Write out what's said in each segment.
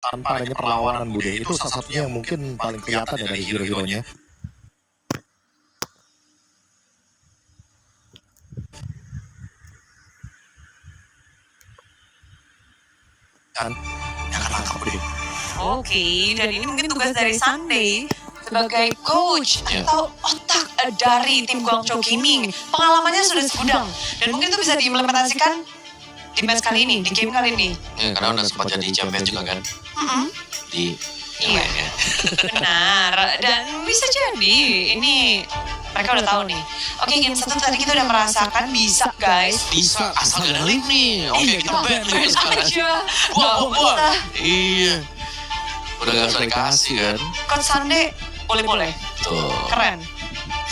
tanpa adanya perlawanan Bude. Itu salah satunya yang mungkin paling kelihatan ya dari hero-heronya. Dan yang akan langkah Bude. Oke, dan ini mungkin tugas dari Sunday sebagai coach atau otak dari tim Guangzhou Gaming. Pengalamannya sudah segudang dan mungkin itu bisa diimplementasikan di match kali ini, di game kali ini. Ya, karena udah sempat jadi champion juga kan di yang lainnya. Benar, dan bisa jadi ini mereka udah tahu nih. Oke, game satu tadi kita udah merasakan bisa guys. Bisa, asal gak ada link nih. Oke, kita ban nih sekarang. Aja. Buang. Iya. Udah gak usah dikasih kan. Coach Sunday boleh-boleh. Tuh. Keren.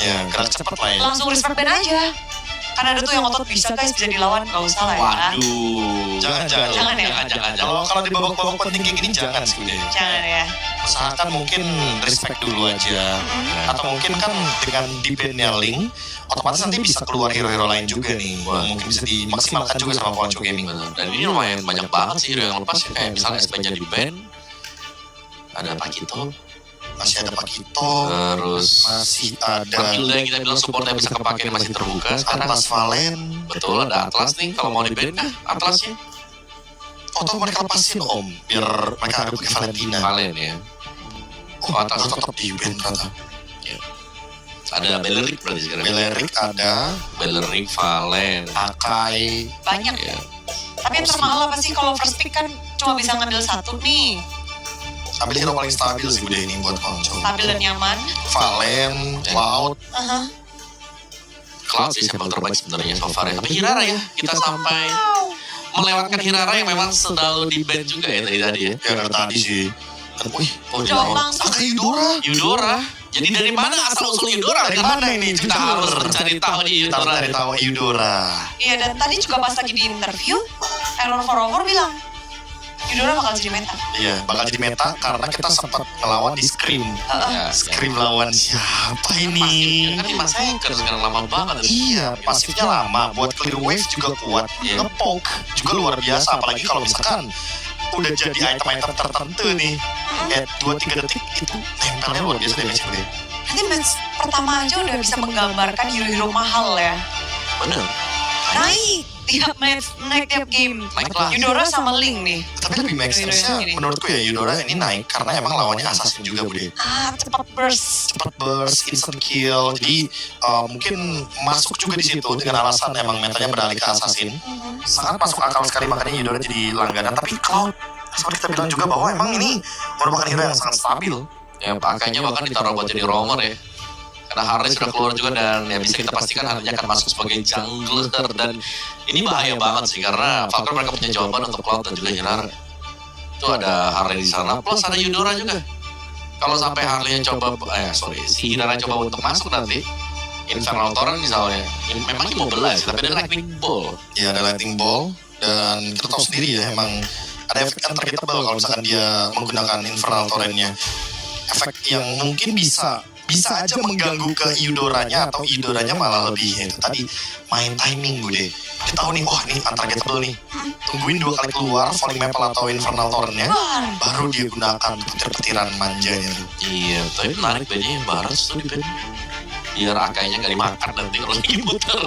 Ya, gerak cepat lah ya. Langsung respect ban aja. Karena ada tuh yang otot bisa guys, bisa dilawan, gak usah lah ya. Waduh. Jangan ya. Jangan. Kalau di babak-babak penting kayak gini jangan sih Bude. Jangan ya. Usahakan mungkin respect dulu aja. Atau mungkin kan dengan di ban-nya Link, otomatis nanti bisa keluar hero-hero lain juga nih. Mungkin bisa dimaksimalkan juga sama Guangzhou Gaming. Dan ini lumayan banyak banget sih hero yang lepas ya. Kayak misalnya SPJ di ban. Ada Pakito. Masih ada Pakito. Terus Masih ada Hilda yang kita bilang supportnya bisa kepake masih terbuka sekarang. Atlas Valen. Betul, ada Atlas nih. Kalau mau di ban kah Atlasnya? Atau mereka lepasin Om, biar mereka ada pakai Valentina. Valen ya. Oh, Atlas tetap di ban ternyata. Ada Beleric berarti sekarang. Beleric ada, Beleric, Valen. Akai. Banyak. Ya. Tapi yang termahal apa sih kalau first pick kan cuma bisa ngambil satu nih. Ambil hero paling stabil sih Bude ini buat Guangzhou. Stabil dan nyaman. Valen, Cloud. Cloud sih simbol terbaik sebenarnya so far ya. Tapi Hirara ya, kita sampai melewatkan Hirara yang memang selalu di ban juga ya tadi ya. Ya dari tadi sih. Wih, Jauh langsung. Akai Eudora. Yudora. Jadi dari mana asal usul Yudora? Dari mana ini? Kita harus mencari tahu di Kita harus Yudora. cari tahu Eudora. Iya, dan tadi juga pas lagi di interview, Elon Forover bilang, Eudora bakal jadi meta. Iya, bakal jadi meta karena kita sempat ngelawan di Scream. Ya, Scream lawan siapa ini? kan di masa hacker sekarang lama banget. Iya, pasifnya lama. Buat clear wave juga kuat. Iya. Nge-poke juga luar biasa. Apalagi kalau misalkan udah jadi item-item tertentu nih. Kayak 2-3 detik itu nempelnya luar biasa damage deh. Nanti match pertama aja udah bisa menggambarkan hero-hero mahal ya. Bener. Naik tiap match, naik tiap game. Naik kelas. Eudora sama Link nih. Tapi lebih make sense-nya menurutku ya Eudora ini naik karena emang lawannya assassin juga Bude. Cepat burst. Cepat burst, instant kill. Jadi mungkin masuk juga di situ dengan alasan emang metanya beralih ke assassin. Sangat masuk akal sekali makanya Eudora jadi langganan. Tapi Cloud seperti kita bilang juga bahwa emang ini merupakan hero yang sangat stabil. Yang pakainya bahkan ditaruh buat jadi roamer ya. Karena Harley sudah keluar juga dan ya bisa kita pastikan Harley akan masuk sebagai jungler dan ini bahaya banget sih karena Falcon mereka punya jawaban untuk Cloud dan juga Hirara. Itu ada Harley di sana plus ada Eudora juga. Kalau sampai Harley yang coba, si Hirara coba untuk masuk nanti Infernal Torrent misalnya, memang ini mau belas tapi ada Lightning Ball. Ya ada Lightning Ball dan kita tahu sendiri ya emang ada efek untargetable kalau misalkan dia menggunakan Infernal Torrent-nya. Efek yang mungkin bisa aja mengganggu ke Eudoranya atau Eudoranya malah lebih itu tadi main timing Bude. Dia tahu nih, wah ini untargetable nih. Tungguin 2 kali keluar Falling Maple atau Infernal Torrent-nya, baru dia gunakan petir-petiran manjanya tuh. Iya, tapi menarik banyak yang baras tuh di band. Biar akainya gak dimakan nanti kalau lagi muter.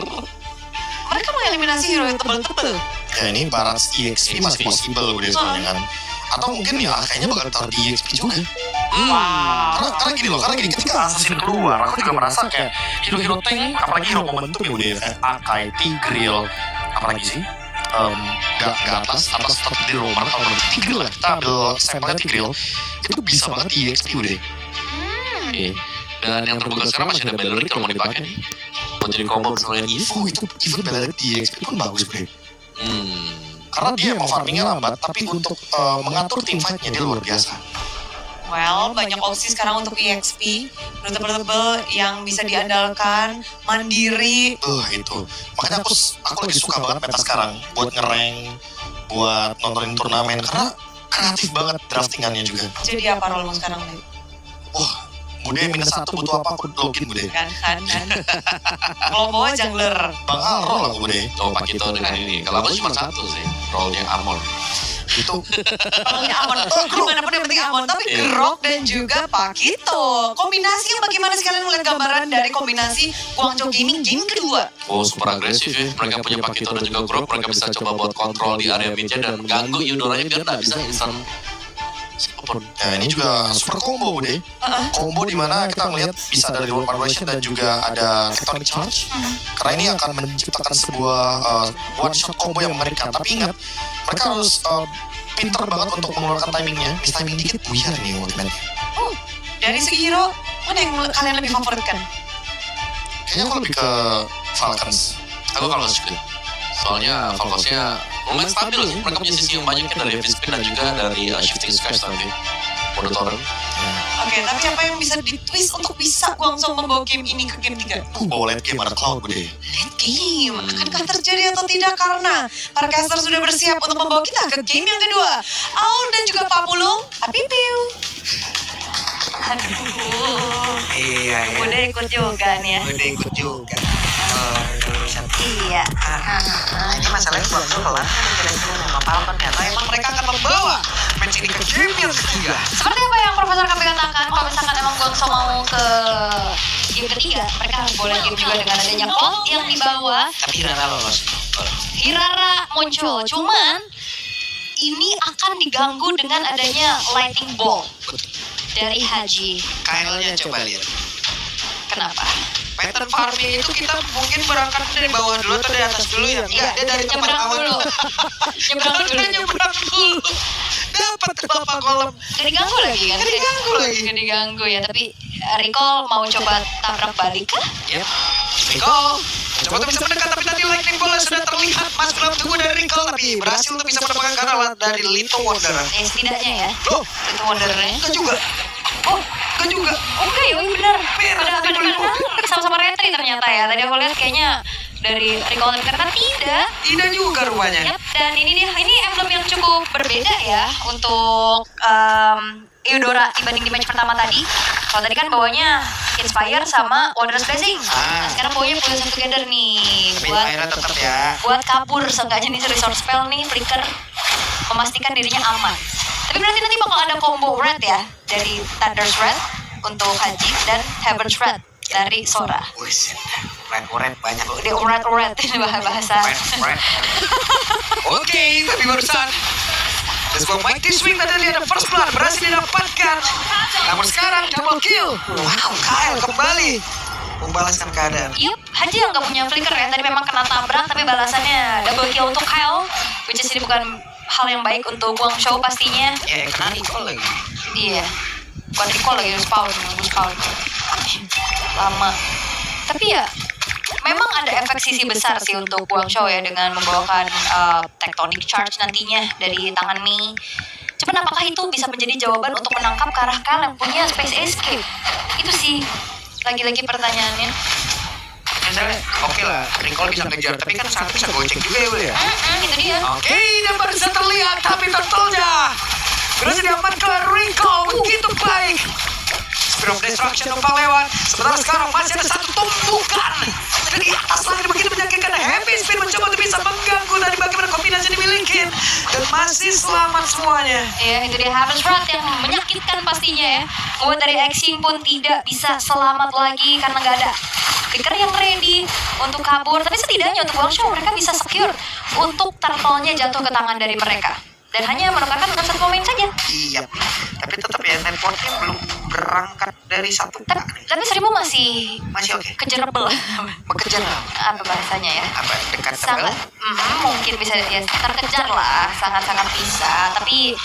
Mereka mengeliminasi hero yang tebel-tebel. Ya ini barat EXP masih possible Bude soalnya kan. Atau mungkin ya kayaknya bakal taruh di EXP juga. Karena gini, ketika Assassin keluar, aku juga merasa kayak hero-hero tank, apalagi hero momentum ya udah kayak Akai, Tigreal, apalagi sih? Gak atas tetap di Roman, kalau menurut Tigreal lah, kita ambil sampelnya Tigreal, itu bisa banget di EXP udah. Oke. Dan yang terbuka sekarang masih ada Beleric kalau mau dipakai nih. Buat jadi combo bersama dengan Eve. Oh itu even Beleric di EXP pun bagus udah. Karena dia emang farmingnya lambat, tapi untuk mengatur team fight-nya dia luar biasa. Well, banyak opsi sekarang untuk EXP, tebel-tebel yang bisa diandalkan, mandiri. Itu. Makanya aku lagi suka banget meta sekarang buat ngerank, buat nontonin turnamen karena kreatif banget draftingannya juga. Jadi apa role sekarang nih? Wah, Bude -1 butuh apa aku login Bude. Kan. Kalau mau jungler. Bang Al roll aku Bude. Oh Pakito dengan ini. Kalau aku cuma satu sih, role-nya Amor. Itu Pokoknya aman. Dimanapun yang penting aman. Tapi Grok dan juga Pakito. Kombinasi yang bagaimana sekalian melihat gambaran dari kombinasi Guangzhou Gaming game kedua? Oh, super agresif ya. Mereka punya Pakito dan juga Grok. Mereka bisa coba buat kontrol di area meja dan ganggu Eudoranya biar nggak bisa instan siapapun. ya ini juga super combo deh. Combo di mana kita melihat bisa ada reward vibration dan juga ada tectonic charge. Karena ini akan menciptakan sebuah one shot combo yang mengerikan. Tapi ingat, mereka harus pinter banget untuk mengeluarkan timingnya. Miss timing dikit, buyar nih ultimate. Dari segi hero, mana yang kalian lebih favoritkan? Kayaknya aku lebih ke Falcons. Aku kalau juga. Soalnya Falconsnya lumayan stabil sih. Mereka punya sisi yang banyak dari heavy spin dan juga dari shifting scratch nanti. Mode torrent. Oke, tapi apa yang bisa ditwist untuk bisa Guangzhou membawa game ini ke game 3? Bawa late game ada Cloud deh. Late game, akankah terjadi atau tidak? Karena para caster sudah bersiap untuk membawa kita ke game yang kedua. Aul dan juga Pak Pulung, Apipiu. Aduh, Iya ya. udah ikut juga nih ya. Udah ikut juga. Iya. Ini masalahnya Guangzhou pelan kan menjelaskan sama Falcon ternyata emang mereka akan membawa match ini ke game yang ketiga. Seperti apa yang Profesor Kapi katakan, kalau misalkan emang Guangzhou mau ke game ketiga, mereka harus boleh game juga dengan adanya Cloud yang dibawa. Tapi Rara lolos. Hirara muncul, cuman ini akan diganggu dengan adanya Lightning Ball dari Haji. KL-nya coba lihat. Kenapa? Pattern farming itu kita mungkin berangkat dari bawah dulu atau dari atas dulu ya? Enggak, dia dari tempat Nyebrang awal dulu. Nyebrang dulu. Nyebrang dulu. Dapat berapa kolom? Gak diganggu lagi kan? Gak diganggu lagi. Gak diganggu ya, tapi Recall mau coba tabrak balik kah? Yep. Recall. Coba tuh bisa mendekat tapi tadi lightning bola sudah terlihat mas dalam tubuh dari Recall tapi berhasil untuk bisa mendapatkan karena dari Little Wonder. Setidaknya ya. Loh, Itu wondernya. enggak juga. Oh, Enggak juga. oke, ya benar. Merah, Pada sama-sama retri ternyata ya. Tadi aku lihat kayaknya dari Recall ternyata tidak. Tidak juga rupanya. Yap, dan ini emblem yang cukup berbeda ya untuk Eudora dibanding di match pertama tadi. Kalau tadi kan bawanya Inspire sama Wondrous Blessing. Nah, sekarang bawanya Poison Together nih buat Akhirnya tetap ya. kabur seenggaknya nih resource spell nih Flicker memastikan dirinya aman. Tapi berarti nanti bakal ada combo red ya dari Thunder's Red untuk Haji dan Heaven's Red dari Sora. Wih, red banyak. Dia red ini bahasa. Red. Oke, tapi barusan sebuah mighty swing tadi ada first blood berhasil didapatkan. Namun sekarang double kill. Wow, Kyle kembali membalaskan keadaan. Yup, Haji yang gak punya flicker ya. Tadi memang kena tabrak tapi balasannya double kill untuk Kyle. Which is ini bukan hal yang baik untuk Guangzhou pastinya. Ya, kena recall lagi. Iya. Bukan recall lagi, spawn. Lama. Tapi ya, memang ada efek sisi besar sih untuk Guangzhou ya dengan membawakan tectonic charge nantinya dari tangan Mei. Cuman apakah itu bisa menjadi jawaban untuk menangkap ke arah Kyle yang punya space escape? Itu sih lagi-lagi pertanyaannya. Misalnya, oke lah, recall bisa ngejar, tapi kan satu bisa gocek juga ya, Bul ya. Itu dia. Oke, dan baru bisa terlihat, tapi turtle-nya berhasil diamankan recall begitu baik. Spear of Destruction numpang lewat. Sementara sekarang masih ada satu tumpukan dari atas langit begitu menyakitkan. Heavy Spin mencoba untuk bisa mengganggu dari bagaimana kombinasi dimiliki dan masih selamat semuanya. Ya, itu dia Heaven's Wrath yang menyakitkan pastinya ya. Buat dari Exing pun tidak bisa selamat lagi karena nggak ada Flicker yang ready untuk kabur. Tapi setidaknya untuk Guangzhou mereka bisa secure untuk turtle-nya jatuh ke tangan dari mereka. Dan hanya menukarkan dengan satu pemain saja. Iya, tapi tetap ya networknya belum berangkat dari satu. Tapi 1000 masih oke. kejerable. Mengejar Apa bahasanya ya? apa dekat Sangat, mungkin bisa ya terkejar lah, sangat-sangat bisa. Tapi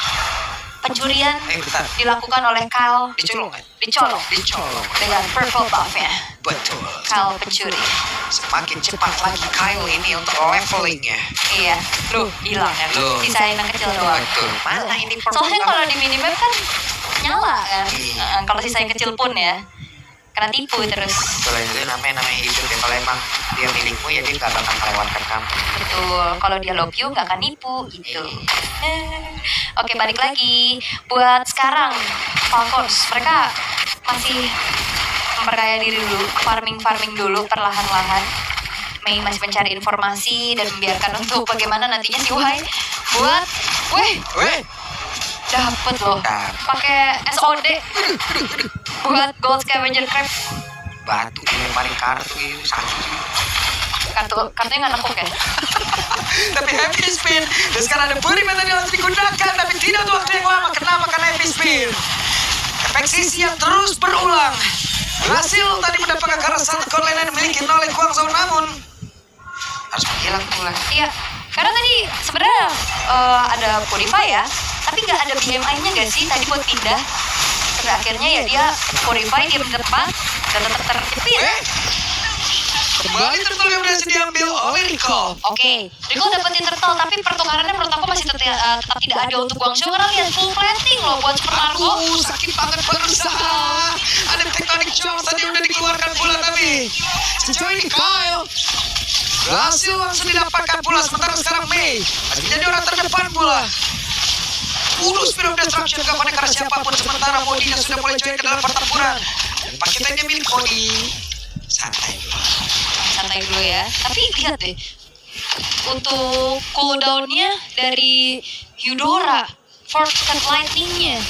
pencurian bentar. dilakukan oleh Kyle, Dicolong kan? dicolong dengan purple buff-nya. Betul. Kyle pencuri. Semakin cepat lagi Kyle ini untuk levelingnya. Iya, hilang ya. Loh. Sisain yang kecil doang. Betul. Mana ini Soalnya kalau di minimap kan nyala kan. Iya. Kalau sisa yang kecil pun ya kena tipu terus. Betul, itu namanya hidup ya. Kalau emang dia milikmu ya dia gak bakal melewatkan kamu. Betul, kalau dia love you gak akan nipu gitu. Oke, balik lagi. Buat sekarang Falcons, mereka masih memperkaya diri dulu, farming dulu perlahan-lahan. Mei masih mencari informasi dan membiarkan untuk bagaimana nantinya si Wahai buat Weh, Dapet loh. Dapet. Pakai SOD buat Gold Scavenger Crab. batu lemparin kartu ini sakit. Kartunya nggak nangkuk ya? Tapi happy spin. Dan sekarang ada beri yang tadi harus digunakan, tapi tidak untuk waktu yang lama. Kenapa? Karena happy spin. Efek sisi yang terus berulang. Berhasil tadi mendapatkan karena satu gol lain yang dimiliki oleh Guangzhou, namun harus menghilang pula. Iya. Karena tadi sebenarnya ada Purify ya, tapi nggak ada BMI-nya nggak sih tadi buat pindah. Sampai akhirnya ya dia Purify di depan dan tetap terjepit. Kembali turtle yang berhasil diambil oleh Rico. Oke, Rico dapetin turtle, tapi pertukarannya menurut aku masih tetap tidak ada untuk Guangzhou karena lihat full planting loh buat Super Marco. Sakit banget berusaha. Ada tectonic charge tadi udah dikeluarkan pula, tapi sejauh ini Kyle berhasil langsung didapatkan pula. Sementara sekarang Mei masih jadi orang terdepan pula. Speed of Destruction gak panik karena siapapun. Sementara Modinya sudah mulai join ke dalam pertempuran. Dan paketannya milik Modi. Santai dulu ya. Tapi lihat deh, untuk cooldownnya dari Eudora, Fortune Lightning-nya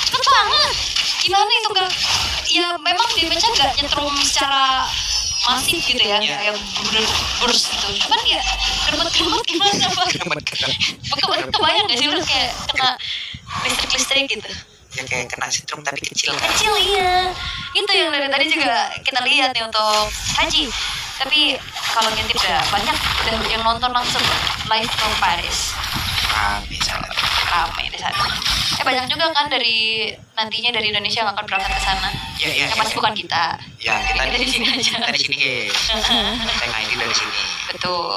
cepet banget. Gimana itu gak? Ya memang damage-nya gak nyetrum secara masif gitu ya, kayak burst gitu. Cuman ya kermet-kermet gimana Pak? Kebayang gak sih lu kayak kena listrik-listrik gitu? Ya kayak kena setrum tapi kecil. Kecil iya. Itu yang dari tadi juga kita lihat nih untuk Haji. Tapi kalau ngintip udah banyak udah yang nonton langsung live from Paris. Ramai di sana. Banyak juga kan dari nantinya dari Indonesia yang akan berangkat ke sana. Iya. Yang pasti bukan kita. Ya kita di sini aja. Kita di sini guys. Kita mainin dari sini. Betul.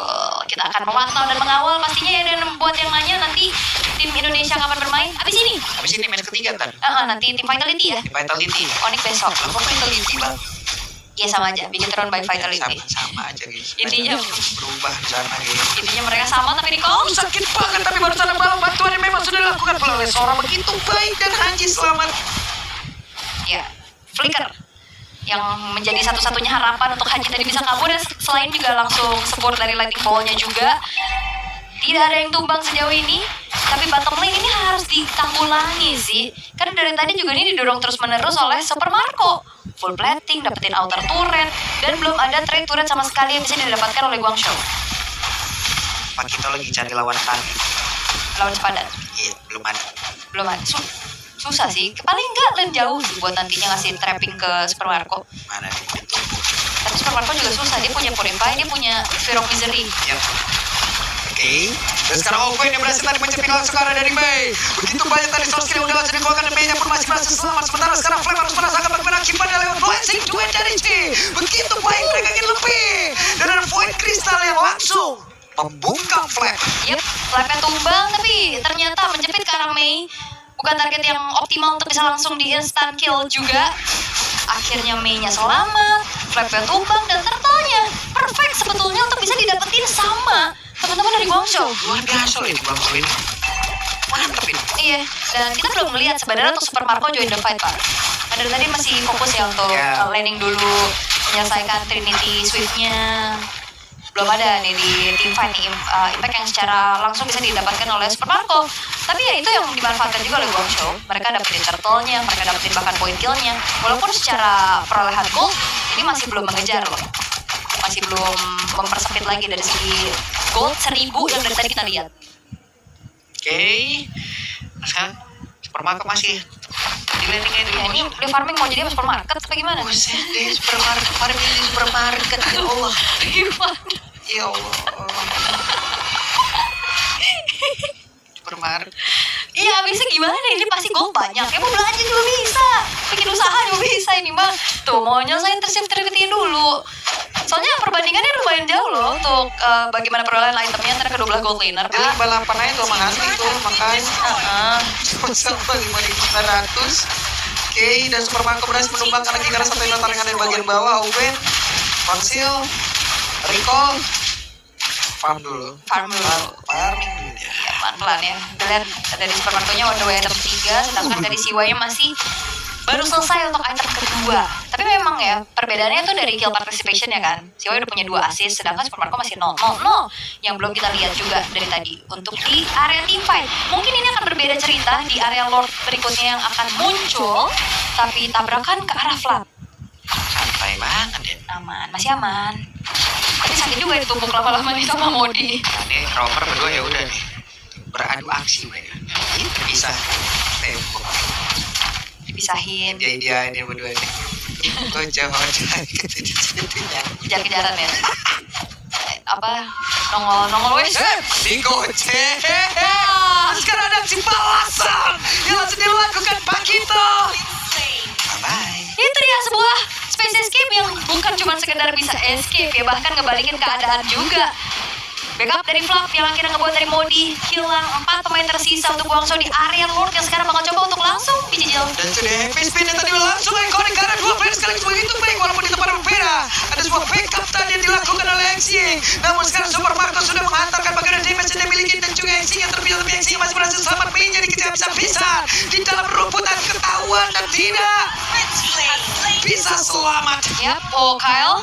Kita akan memantau dan mengawal pastinya ya, dan buat yang nanya nanti tim Indonesia kapan bermain. Abis ini. Habis ini match ketiga ntar. Nanti tim Vitality ya. Vitality. Onyx besok. Apa Vitality bang? Iya sama aja. Bigetron by Vitality. Sama aja guys. Intinya berubah di sana guys. Intinya mereka sama tapi di Sakit banget, tapi baru sadar bahwa bantuan yang memang sudah dilakukan pula oleh seorang begitu baik dan Haji selamat. Ya, Flicker yang menjadi satu-satunya harapan untuk Haji tadi bisa kabur, dan selain juga langsung support dari Lightning Ball-nya juga. Tidak ada yang tumbang sejauh ini, tapi bottom lane ini harus ditanggulangi sih. Karena dari tadi juga ini didorong terus-menerus oleh Super Marco. Full plating, dapetin outer turret, dan belum ada trade turret sama sekali yang bisa didapatkan oleh Guangzhou. Pak kita lagi cari lawan tadi. Lawan sepadan. Iya, belum ada. Susah sih. Paling enggak lane jauh sih buat nantinya ngasih trapping ke Super Marco. Mana nih? Tapi Super Marco juga susah. Dia punya Purify, dia punya Sphere of Misery. Yap. Oke. Dan sekarang Owen yang berhasil tadi mencepit langsung ke arah dari Mei. Begitu banyak tadi source skill yang udah berhasil dikeluarkan, dan Mei-nya pun masih berhasil selamat. Sementara sekarang Flame harus merasakan bagaimana akibatnya lewat blessing duet dari C. Begitu baik mereka ingin lebih. Dan ada Void Crystal yang langsung membuka Flame. Yep, Flame-nya tumbang, tapi ternyata menjepit ke arah Mei. Bukan target yang optimal untuk bisa langsung di instant kill juga. Akhirnya Mei-nya selamat, Flame-nya tumbang, dan turtle-nya perfect sebetulnya untuk bisa didapetin sama teman-teman dari Guangzhou. Luar biasa loh itu Guangzhou ini. Mantap ini. Iya, dan kita belum melihat sebenarnya untuk Super Marco join the fight, Pak. Dari tadi masih fokus ya untuk landing dulu, menyelesaikan Trinity Swift-nya. Belum ada nih di team fight nih, impact yang secara langsung bisa didapatkan oleh Super Marco. Tapi ya itu yang dimanfaatkan juga oleh Guangzhou. Mereka dapetin turtle-nya, mereka dapetin bahkan point kill-nya. Walaupun secara perolehan gold, ini masih belum mengejar loh. Masih belum mempersempit lagi dari segi gold 1000 yang dari tadi kita lihat. Oke. Sekarang supermarket masih di landingnya di Ini beli farming mau jadi supermarket apa gimana? Buset deh, supermarket. Farming di supermarket. Ya Allah. Gimana? Ya Allah. Supermarket. Iya, abisnya gimana? Ini pasti gold banyak. Ya mau belanja juga bisa. Bikin usaha juga bisa ini mah. Tuh, mau nyelesain Trinity dulu. Soalnya perbandingannya lumayan jauh loh untuk bagaimana perolehan itemnya antara kedua belah gold laner. Jadi balapan aja tuh mengasih tuh makanya. Sama 5.900. Oke, dan Supermarket berhasil menumbangkan lagi karena sampai taringan dari bagian bawah. Owen, Pansil, Recall, farm dulu. Farming dulu. Ya, pelan-pelan ya. Kita lihat dari Super Marco-nya on the way item 3, sedangkan dari CY-nya masih baru selesai untuk item kedua. Tapi memang ya perbedaannya tuh dari kill participation ya kan. Si Wei udah punya 2 assist, sedangkan Super Marco masih 0 yang belum kita lihat juga dari tadi. Untuk di area team fight, mungkin ini akan berbeda cerita di area Lord berikutnya yang akan muncul, tapi tabrakan ke arah Flap. Santai banget ya. Aman, masih aman. Tapi sakit juga ditumpuk lama-lama nih sama Modi. Nah, ini Romer berdua ya udah nih. Beradu aksi mereka. Ini bisa tembok. Dipisahin. Dia ini berdua nih. Gue jauh Kejar-kejaran ya. Nongol wes. Digocek. Sekarang ada si balasan yang langsung dilakukan Pakito. Bye. Itu dia sebuah space escape yang bukan cuma sekedar bisa escape ya, bahkan ngebalikin keadaan juga. Backup dari Flap yang akhirnya ngebuat dari Modi hilang 4 pemain tersisa untuk Guangzhou di area Lord yang sekarang bakal coba untuk langsung dicicil. Dan sudah happy spin yang tadi langsung ikonik karena 2 player sekaligus begitu baik walaupun di tempat yang berbeda. Ada sebuah backup tadi yang dilakukan oleh Xing. Namun sekarang Super Marco sudah mengantarkan bagaimana damage yang dimiliki dan juga Xing yang terpisah, tapi Xing masih berhasil selamat menjadi kejar-kejar di dalam rumputan ketahuan dan tidak bisa selamat. Ya, Kyle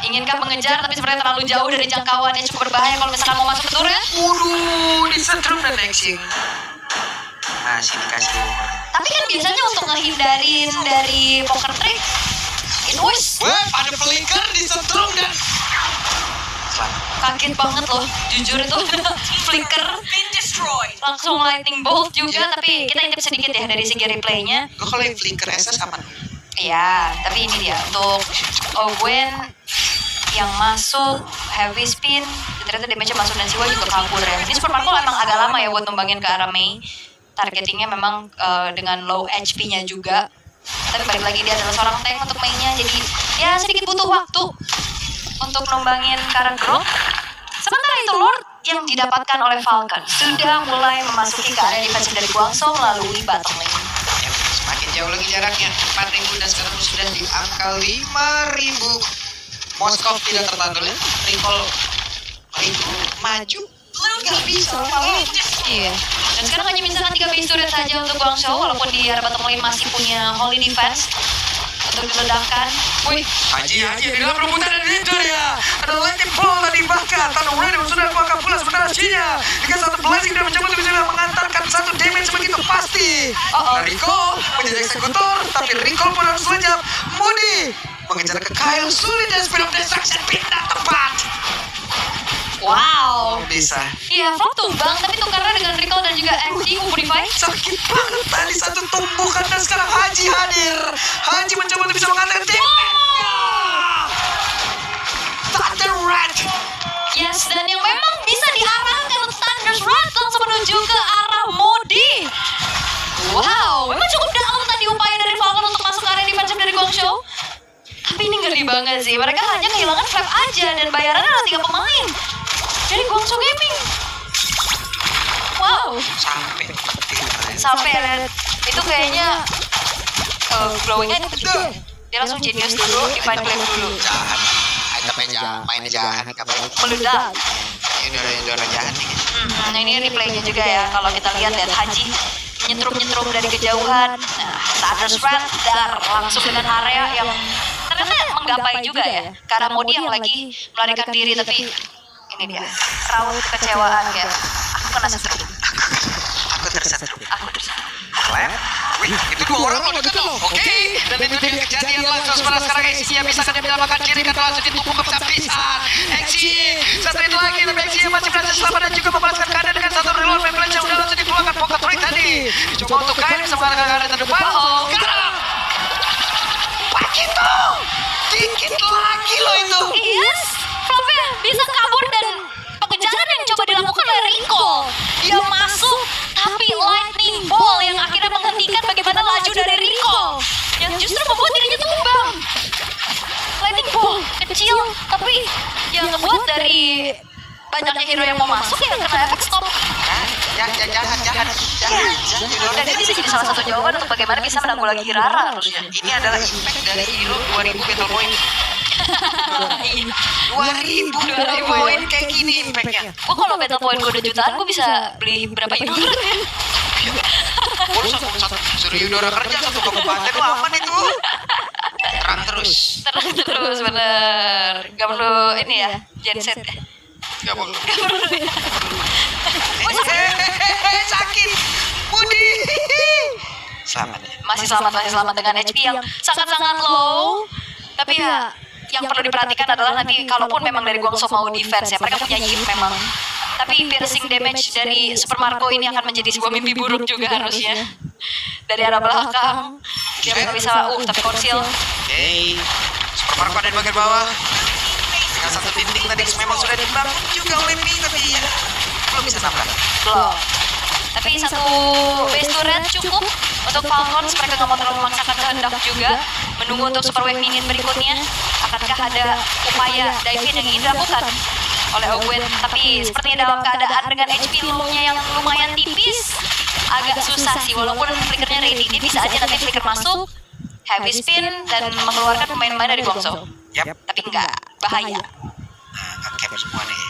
inginkan mengejar tapi sebenarnya terlalu jauh dari jangkauannya, cukup berbahaya kalau misalkan mau masuk ke turret. Waduh, disetrum dan Xing. Masih dikasih umur. Tapi kan biasanya untuk ngehindarin dari poker trick it was Wah, pada flicker disetrum dan kaget banget loh, jujur itu flicker langsung lightning bolt juga. Tapi kita intip sedikit ya dari segi replaynya. gue kalau yang flicker SS apa? Ya, tapi ini dia untuk Owen yang masuk heavy spin, ternyata damage-nya masuk dan Siwa juga kabur ya. Ini Super Marco emang agak lama ya buat numbangin ke arah Mei. Targetingnya memang dengan low HP-nya juga. Tapi balik lagi dia adalah seorang tank untuk Mei-nya, jadi ya sedikit butuh waktu untuk numbangin ke arah Growth. Sementara itu Lord yang didapatkan oleh Falcon sudah mulai memasuki ke area defensive dari Guangzhou melalui bottom lane. Semakin jauh lagi jaraknya, 4.000 dan sekarang sudah di angka 5.000. Moskov tidak tertanggal ya, recall maju, nggak bisa malah. Iya. Dan sekarang hanya misalkan 3 base turret saja untuk Guangzhou, walaupun di area bottom lane masih punya Holy Defense untuk diledakkan. Wih, Haji di dalam rebutan dan itu ya. Ada lightning bolt tadi bahkan Tano Ready sudah keluarkan pula sementara Cinya dengan satu blessing dan mencoba untuk bisa mengantarkan 1 damage begitu pasti. Rico menjadi eksekutor, tapi Rico pun harus lejap. Modi mengejar ke Kyle, sulit dan speed of destruction pindah tepat. Wow. Bisa. Iya, Flop tumbang, tapi tukarnya dengan Recall dan juga MG Umbrify. Sakit banget tadi satu tumbukan dan sekarang Haji hadir. Haji mencoba untuk bisa mengantarkan tim. Thunder Rat. Yes, dan yang memang bisa diarahkan untuk Thunder Rat langsung menuju ke arah Modi. Wow, memang cukup dalam tadi upaya dari Falcon untuk masuk ke area defensive dari Guangzhou. Tapi ini ngeri banget sih, mereka hanya kehilangan Flap aja dan bayarannya adalah 3 pemain dari Guangzhou Gaming. Wow. Sampai ada itu kayaknya glowingnya dia langsung genius dulu, divine claim dulu. Jahat. Itemnya mainnya jahat. Meledak. Ini udah jahat nih. Nah ini replaynya juga ya, kalau kita lihat Haji nyetrum dari kejauhan. Nah, Thunder Rat dar langsung dengan area yang ternyata menggapai juga ya. Karena Modi yang lagi melarikan diri, tapi ini dia raut kekecewaan ya. Aku kena setrum. Aku tersetrum. Lem. Wih, itu 2 orang loh deket loh. Oke. Dan itu dia kejadian langsung sekarang Exia bisa menyelamatkan kiri dan langsung ditumpuk habis-habisan. Exia satu itu lagi, tapi Exia masih berhasil selamat dan juga membalaskan keadaan dengan satu reload flash yang sudah langsung dikeluarkan pocket trick tadi. Dicoba untuk kain sementara keadaan terdepan. Sekarang Pakito dikit lagi loh itu. Yes, Flopnya bisa kabur dan pengejaran yang coba dilakukan oleh Rico. Dia masuk, tapi lightning ball yang akhirnya menghentikan bagaimana laju dari Rico, yang justru membuat dirinya tumbang. Lightning ball kecil, tapi yang ngebuat dari banyaknya hero yang mau masuk ya kena efek stop. Jangan. Dan ini bisa jadi salah satu jawaban untuk bagaimana bisa menanggulangi Hirara harusnya. Ini adalah impact dari hero 2000 battle point. 2000 poin kayak gini impactnya. Gue kalau battle point gue 2 jutaan, gue bisa beli berapa hero? Baru satu Suruh Eudora kerja satu kabupaten lu aman itu. Terang terus. Terus bener. Gak perlu ini ya, genset ya. Gak boleh. Sakit. Budi. Selamat ya. Masih selamat dengan HP yang sangat-sangat low. Tapi ya yang perlu diperhatikan adalah nanti kalaupun memang dari Guangzhou mau defense ya, mereka punya Yip memang. Tapi piercing damage dari Super Marco ini akan menjadi sebuah mimpi buruk juga harusnya. Dari arah belakang, dia bisa tapi konsil. Oke. Super Marco ada di bagian bawah. Dengan satu dinding tadi memang sudah dibangun juga oleh Mi, tapi ya belum bisa nabrak. Belum. Tapi satu base turret cukup untuk Falcons. Mereka nggak mau terlalu memaksakan kehendak juga. Menunggu untuk super wave minion berikutnya. Akankah ada upaya dive-in yang ingin dilakukan oleh Owen? Tapi sepertinya dalam keadaan dengan HP low-nya yang lumayan tipis, agak susah sih. Walaupun flickernya ready, dia bisa aja nanti flicker masuk, heavy spin, dan mengeluarkan pemain-pemain dari Guangzhou. Yap. Tapi enggak, bahaya. Nah, nge-cap semua nih.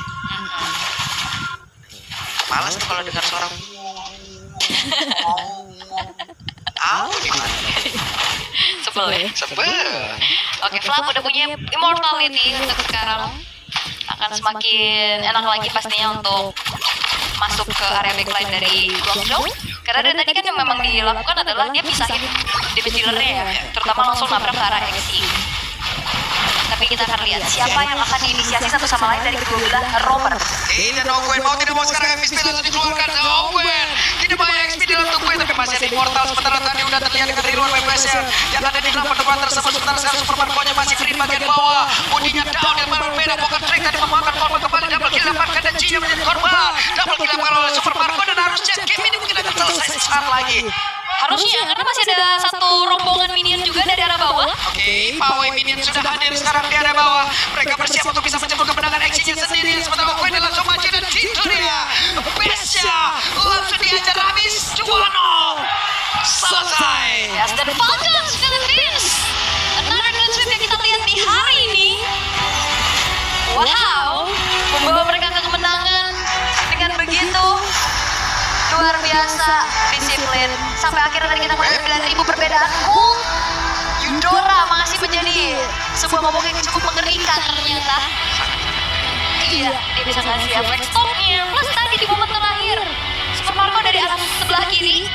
Malas tuh kalau dengar suara. Gimana? Sebel ya. Sebel. Oke, Flap udah punya immortality untuk sekarang. Akan semakin enak lagi pastinya untuk masuk ke area backline dari Guangzhou. Karena dari tadi kan yang memang dilakukan adalah dia pisahin damage dealernya ya, terutama langsung nabrak ke arah XI. Tapi kita akan lihat siapa yang akan diinisiasi satu sama lain dari kedua belah Romer. Dan Owen mau tidak mau sekarang XP langsung dikeluarkan. Owen tidak banyak XP dalam tubuhnya, tapi masih ada immortal. Sementara tadi udah terlihat dari luar BPS-nya yang ada di dalam pertempuran tersebut. Sementara sekarang Super Marco-nya masih free bagian bawah. Budinya down dan berbeda. Poker Trick tadi memakan korban kembali. Double kill dapatkan dan G-nya menjadi korban. Double kill dapatkan oleh Super Marco dan harusnya game ini mungkin akan selesai sesaat lagi. Harusnya, karena masih ada satu rombongan minion juga dari arah bawah. Oke, Pawai Minion sudah hadir sekarang di area bawah. Mereka bersiap untuk bisa menjemput kemenangan aksinya sendiri. Sementara Owen langsung maju dan itu dia. Besya langsung diajar habis. 2-0. Selesai. Yes, dan Falcons Philippines. Another good sweep yang kita lihat di hari ini. Wow, membawa mereka ke kemenangan dengan begitu luar biasa disiplin. Sampai akhirnya tadi kita melihat 9.000 perbedaan goal. Eudora masih menjadi sebuah momok yang cukup mengerikan ternyata. Iya, dia bisa ngasih efek stopnya. Plus tadi di momen terakhir, Super Marco dari arah sebelah kiri,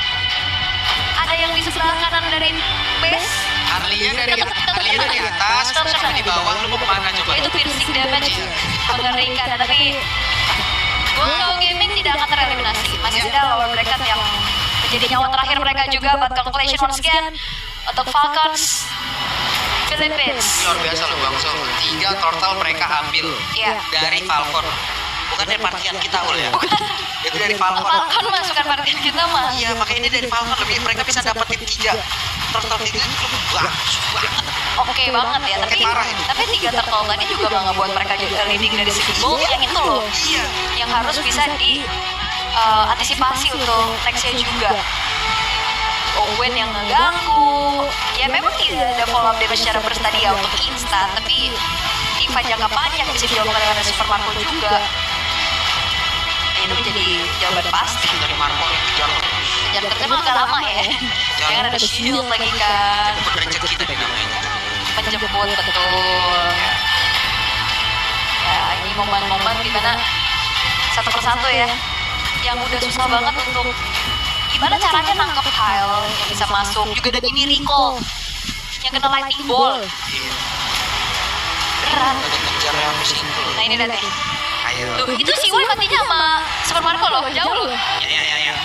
ada yang di sebelah kanan dari base. Arlia dari atas, tapi di bawah lu mau kemana coba? Itu piercing damage mengerikan, tapi Guangzhou Gaming tidak akan tereliminasi. Masih ada lawan mereka yang menjadi nyawa terakhir mereka juga. But calculation once again untuk Falcons Philippines. Luar biasa loh Guangzhou. 3 total mereka ambil dari Falcon. Bukan dari partian kita Ul ya. Itu dari Falcon. Falcon masukkan partian kita mah. Iya, makanya ini dari Falcon lebih mereka bisa dapetin 3 total itu bagus banget. Oke banget ya, tapi 3 turtle tadi juga nggak ngebuat mereka jadi leading dari segi goal yang itu loh. Iya. Yang harus bisa di antisipasi untuk nextnya juga. Owen yang ngeganggu, ya memang tidak ada follow up damage secara berstadia untuk instan, tapi teamfight jangka panjang bisa dilakukan dengan Super Marco juga. Ya, itu menjadi jawaban pasti. Dari Marco yang kejar terus emang agak lama ya. Jangan ada shield lagi kan. rezeki tadi namanya. Menjemput betul. Ya ini momen-momen dimana satu persatu ya, yang udah susah banget untuk gimana caranya nangkep Kyle yang bisa masuk juga, dan ini Rico yang kena lightning ball. Berat. Nah ini lihat nih. Tuh, itu si Wai matinya sama Super Marco loh, jauh loh. Ya.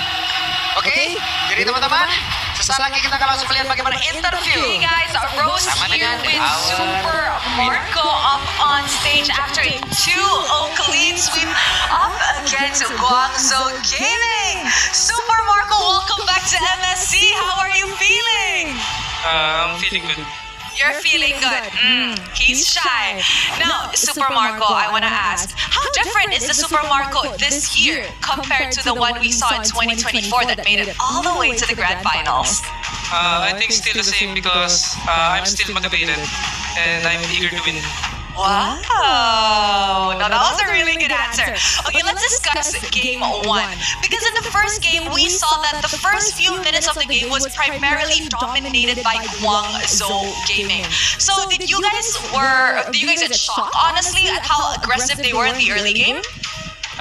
Oke, jadi teman-teman, sesaat lagi kita akan langsung melihat bagaimana interview. Hey guys, Rose here with Super Marco up on stage after a 2-0 clean sweep up against Guangzhou Gaming. Super Marco, welcome back to MSC. How are you feeling? I'm feeling good. You're feeling good. He's shy. Now, Super Marco, I want to ask, how different is the Super Marco this year compared to the one we saw in 2024 that made it all the way to the grand finals? I think still the same because I'm still motivated and I'm eager to win. Wow. Now that was a really good answer. Okay, let's discuss game 1. Because in the first game, we saw that the first few minutes of the game was primarily dominated by Guangzhou Gaming. So did you guys get shocked, honestly, at how aggressive they were in the early game?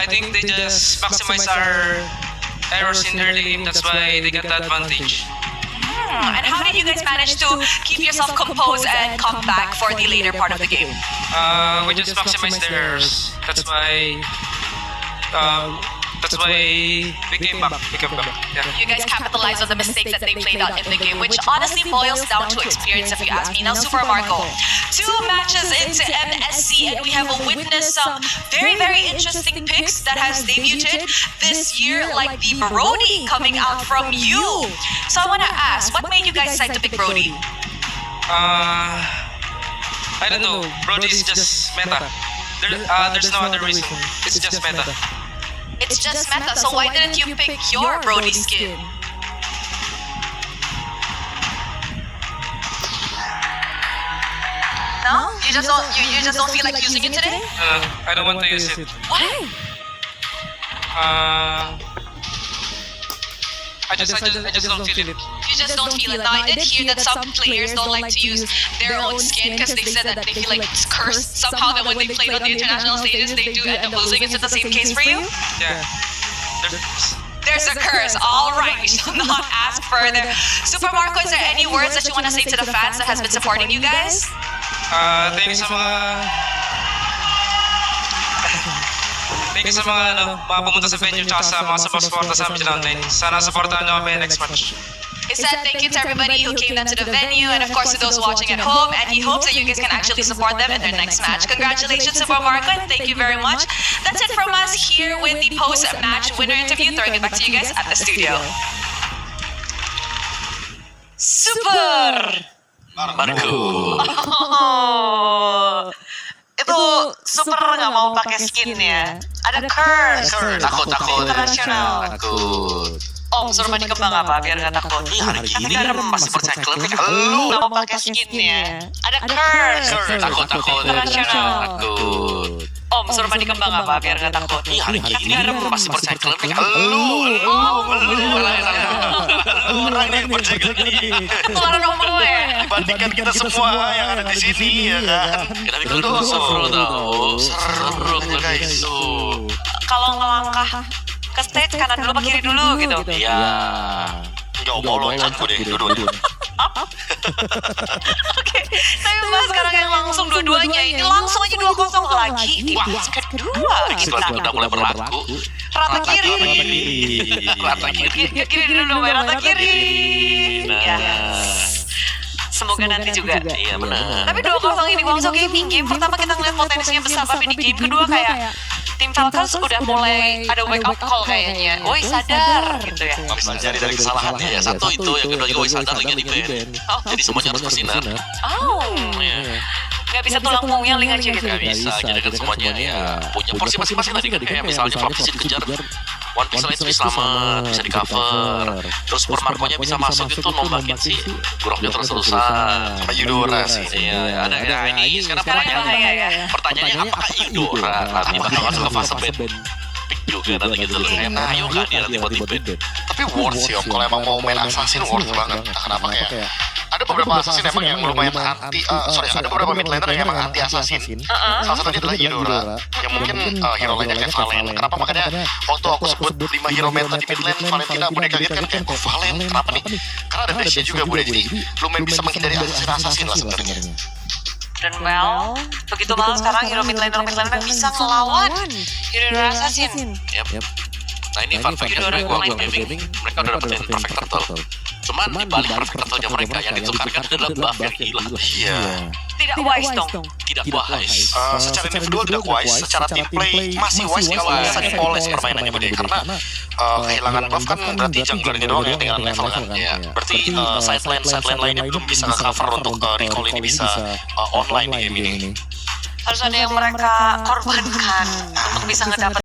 I think they just maximize our errors in early game. That's why they get the advantage. And how did you guys manage to keep yourself composed and come back for the later part of the game? We just maximize the errors. That's why we came back. Yeah. You guys capitalized on the mistakes that they played out in the game, which honestly boils down to experience, if you ask me. Now, Super Marco, 2 matches into MSC, and we have witnessed some very, very interesting picks that has debuted this year, like the Brody coming out from you. So I want to ask, what made you guys decide to pick Brody? I don't know. Brody is just meta. There's no other reason. It's just meta. It's just meta, so why didn't you pick your Brody skin? No? You just don't feel like using it today? I don't want to use it. Why? I just don't feel it. You just don't feel it. Now, I did hear that some players don't like to use their own skin because they said that they feel like it's cursed somehow, that when they play on the international stages, they do end up losing. Is it the same case for you? Yeah. There's a curse. All right, we shall not ask further. Super Marco, is there any words that you want to say to the fans that has been supporting you guys? Thank you sa mga... Thank you sa mga pumunta sa venue tsaka sa mga support sa amin dyan online. Sana supportahan nyo kami next match. He said thank you to everybody who came down to the venue, and of course to those watching at home, and he hopes that you guys can actually support them in their next match. Congratulations, Super Marco, and thank you very much. That's it from us here with the post-match winner interview. Throwing it back to you guys at the studio. Super! Marco. Oh, itu super nggak mau pakai skinnya. Ada curse. Takut. Internasional. Takut. Om, suruh mandi kembang apa biar nggak takut? Hari gini masih percaya klenik. Lu nggak mau pakai skinnya. Ada curse. Takut. Internasional. Takut. Om, suruh mandi kembang apa biar nggak takut? Hari gini masih percaya klenik. Orang yang percaya klenik. Orang nomor lo ya. Dibandingkan kita semua yang ada di sini, ya kan? Tapi kalau seru tau. Seru guys. Kalau ngelangkah ke stage kanan dulu, apa kiri dulu gitu? Iya. Enggak mau loncat gue deh, dua-duanya. Oke, tapi bahas sekarang yang langsung dua-duanya. Ini langsung aja 2-0 lagi di match kedua kita. Udah mulai berlaku. Rata kiri. Rata kiri. Kiri dulu, rata kiri. Ya. Nah. Semoga nanti juga. Iya benar. Tapi 2-0 ini Guangzhou Gaming. Game pertama kita ngeliat potensinya besar, tapi di game kedua kayak tim Falcons udah mulai ada wake up call kayaknya. Woi sadar gitu ya. Belajar dari kesalahannya ya. Satu itu, yang kedua juga sadar lagi di band. Jadi semuanya harus bersinar. Oh. Gak bisa tulang punggungnya link aja gitu. Gak bisa, jadi kan semuanya ya punya porsi masing-masing tadi kan. Kayak misalnya Fabrizio dikejar, One Piece itu bisa selamat, bisa di cover. Terus Super Marco-nya bisa masuk itu nombakin si buruknya terus-terusan. Sama Eudora sih. Iya, ada ya ini sekarang pertanyaannya apakah Eudora nanti bakal masuk ke fase band pick juga nanti gitu loh. Nah, ayo kan dia nanti buat di band. Tapi worth sih om, kalau emang mau main assassin worth banget. Nah, kenapa kayak ada beberapa assassin emang yang lumayan ada beberapa mid laner yang emang anti assassin. Salah satunya adalah Eudora, yang mungkin hero lainnya kayak Valen. Kenapa makanya waktu aku sebut 5 hero meta di mid lane, Valentina Bude kaget kan kayak Valen kenapa nih? Karena ada dashnya juga Bude, jadi lumayan bisa menghindari assassin lah sebenarnya. Dan well, begitu banget sekarang hero mid laner bisa ngelawan hero assassin. Yep. Nah ini fun fact dari Guangzhou Gaming, mereka udah dapetin perfect turtle. Cuman di balik perfect turtle-nya mereka yang ditukarkan adalah buff yang hilang. Iya. Tidak wise dong. Tidak wise. Secara individual tidak wise, secara team play masih wise kalau misalnya poles permainannya Bude. Karena kehilangan buff kan berarti junglernya doang yang tinggal level kan. Berarti side lane lainnya belum bisa nge-cover untuk recall ini bisa online di game ini. Harus ada yang mereka korbankan untuk bisa ngedapat